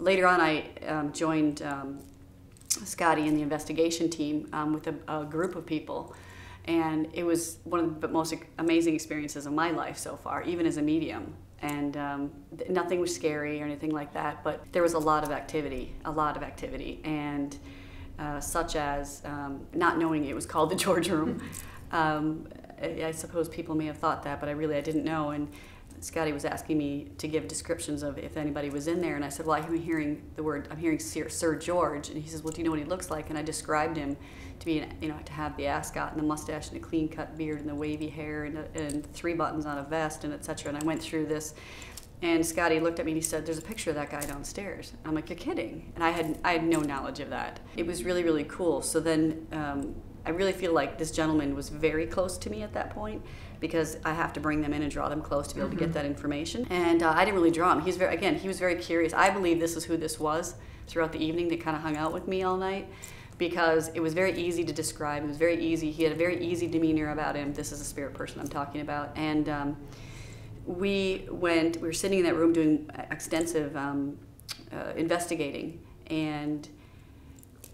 later on, I joined Scotty in the investigation team with a group of people. And it was one of the most amazing experiences of my life so far, even as a medium. And nothing was scary or anything like that, but there was a lot of activity, and such as not knowing it was called the George Room. I suppose people may have thought that, but I didn't know. And Scotty was asking me to give descriptions of if anybody was in there, and I said, well, I'm hearing Sir George, and he says, well, do you know what he looks like? And I described him to be, to have the ascot and the mustache and the clean-cut beard and the wavy hair and 3 buttons on a vest and etc. And I went through this, and Scotty looked at me and he said, there's a picture of that guy downstairs. And I'm like, you're kidding? And I had no knowledge of that. It was really, really cool. So then I really feel like this gentleman was very close to me at that point, because I have to bring them in and draw them close to be able to get that information. And I didn't really draw him. He was very curious. I believe this is who this was throughout the evening. They kind of hung out with me all night, because it was very easy to describe. It was very easy. He had a very easy demeanor about him. This is a spirit person I'm talking about. And we were sitting in that room doing extensive investigating, and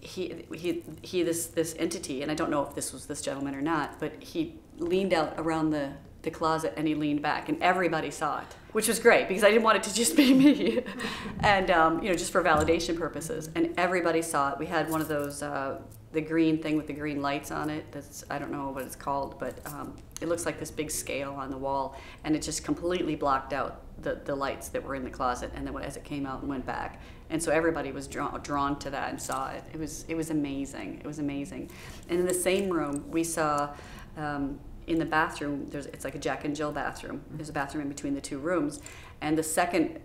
this entity, and I don't know if this was this gentleman or not, but he leaned out around the closet and he leaned back, and everybody saw it, which was great because I didn't want it to just be me, and just for validation purposes. And everybody saw it. We had one of those the green thing with the green lights on it. I don't know what it's called, but it looks like this big scale on the wall, and it just completely blocked out the lights that were in the closet, and then as it came out and went back. And so everybody was drawn to that and saw it. It was amazing. It was amazing. And in the same room, we saw in the bathroom, it's like a Jack and Jill bathroom. There's a bathroom in between the 2 rooms, and the second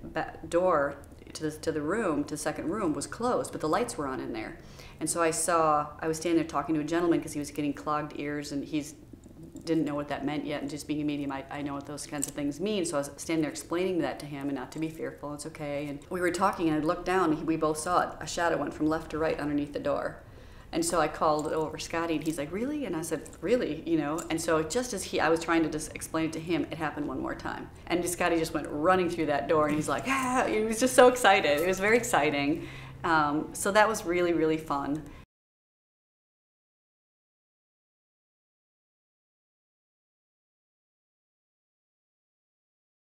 door to the second room was closed, but the lights were on in there. And so I was standing there talking to a gentleman because he was getting clogged ears, and didn't know what that meant yet, and just being a medium, I know what those kinds of things mean. So I was standing there explaining that to him, and not to be fearful, it's okay. And we were talking, and I looked down, and we both saw it. A shadow went from left to right underneath the door. And so I called over Scotty, and he's like, really? And I said, really? And so just as I was trying to just explain it to him, it happened one more time. And Scotty just went running through that door, and he's like, ah! He was just so excited. It was very exciting. So that was really, really fun.